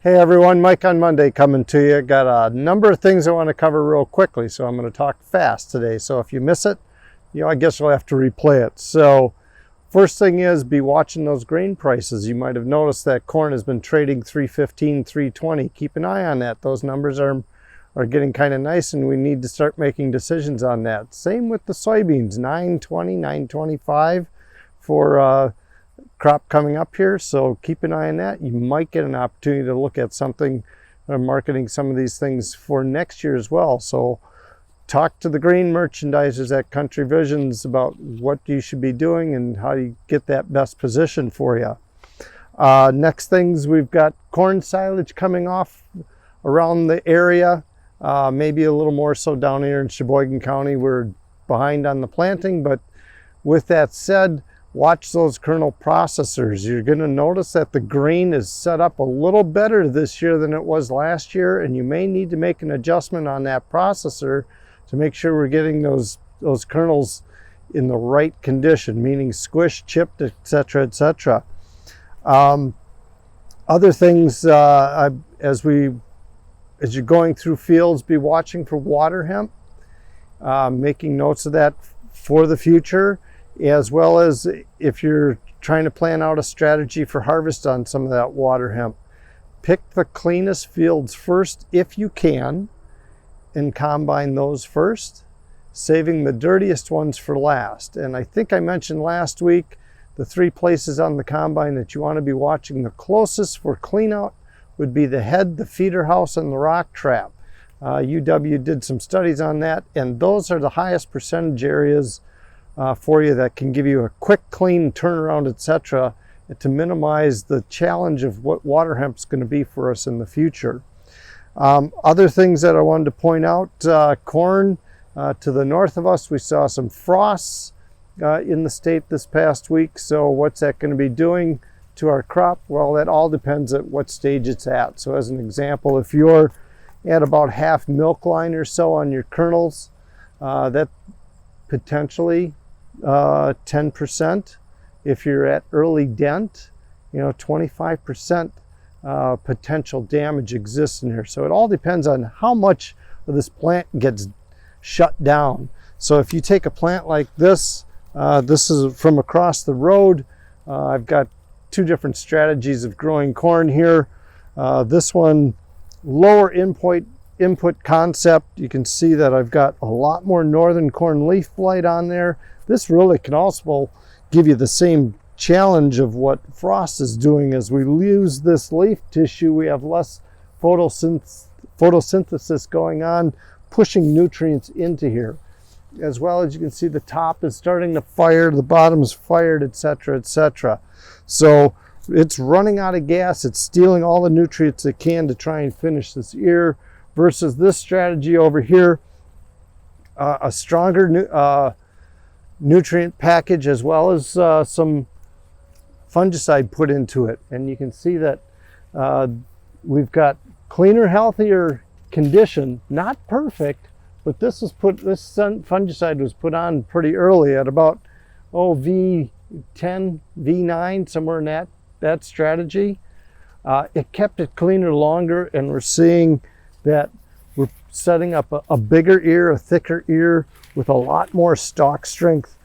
Hey everyone, Mike on Monday coming to you. Got a number of things I want to cover real quickly, so I'm going to talk fast today. So if you miss it, I guess you'll have to replay it. So first thing is, be watching those grain prices. You might have noticed that corn has been trading 315, 320. Keep an eye on that. Those numbers are getting kind of nice, and we need to start making decisions on that. Same with the soybeans, 920, 925 for crop coming up here, so keep an eye on that. You might get an opportunity to look at something, marketing some of these things for next year as well. So talk to the grain merchandisers at Country Visions about what you should be doing and how you get that best position for you. Next things, we've got corn silage coming off around the area, maybe a little more so down here in Sheboygan County. We're behind on the planting, but with that said, watch those kernel processors. You're going to notice that the grain is set up a little better this year than it was last year, and you may need to make an adjustment on that processor to make sure we're getting those kernels in the right condition, meaning squished, chipped, etc., etc. Other things, as you're going through fields, be watching for water hemp, making notes of that for the future, as well as if you're trying to plan out a strategy for harvest on some of that water hemp. Pick the cleanest fields first if you can and combine those first, saving the dirtiest ones for last. And I think I mentioned last week the 3 places on the combine that you want to be watching the closest for clean out would be the head, the feeder house, and the rock trap. UW did some studies on that, and those are the highest percentage areas for you that can give you a quick, clean turnaround, etc., to minimize the challenge of what water hemp is going to be for us in the future. Other things that I wanted to point out, corn to the north of us, we saw some frosts in the state this past week. So what's that going to be doing to our crop? Well, that all depends at what stage it's at. So as an example, if you're at about half milk line or so on your kernels, that potentially 10%. If you're at early dent, 25% potential damage exists in here. So it all depends on how much of this plant gets shut down. So if you take a plant like this, this is from across the road. I've got 2 different strategies of growing corn here. This one, lower input concept. You can see that I've got a lot more northern corn leaf blight on there. This really can also give you the same challenge of what frost is doing. As we lose this leaf tissue, we have less photosynthesis going on, pushing nutrients into here. As well as you can see, the top is starting to fire, the bottom is fired, etc., etc. So it's running out of gas. It's stealing all the nutrients it can to try and finish this ear, versus this strategy over here, a stronger nutrient package, as well as some fungicide put into it. And you can see that we've got cleaner, healthier condition, not perfect, but this fungicide was put on pretty early at about V10, V9, somewhere in that strategy. It kept it cleaner longer, and we're seeing that we're setting up a bigger ear, a thicker ear, with a lot more stalk strength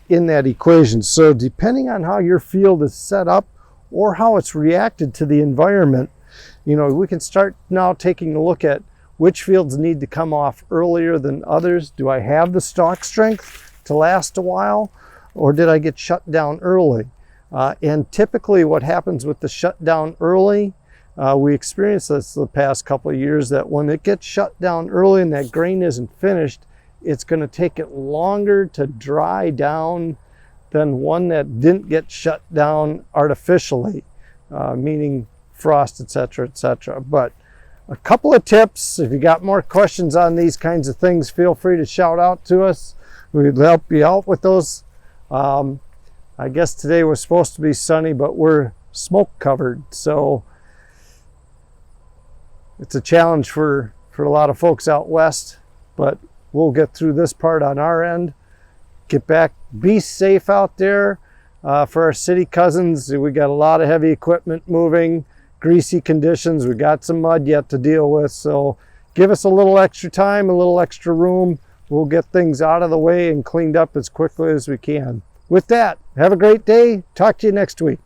in that equation. So depending on how your field is set up or how it's reacted to the environment, we can start now taking a look at which fields need to come off earlier than others. Do I have the stalk strength to last a while, or did I get shut down early? And typically what happens with the shutdown early, we experienced this the past couple of years, that when it gets shut down early and that grain isn't finished, it's going to take it longer to dry down than one that didn't get shut down artificially, meaning frost, etc., etc. But a couple of tips. If you got more questions on these kinds of things, feel free to shout out to us. We'd help you out with those. I guess today was supposed to be sunny, but we're smoke covered, so it's a challenge for a lot of folks out west, but we'll get through this part on our end. Get back, be safe out there. For our city cousins, we got a lot of heavy equipment moving. greasy conditions. We got some mud yet to deal with, so give us a little extra time, a little extra room. We'll get things out of the way and cleaned up as quickly as we can. With that, have a great day. Talk to you next week.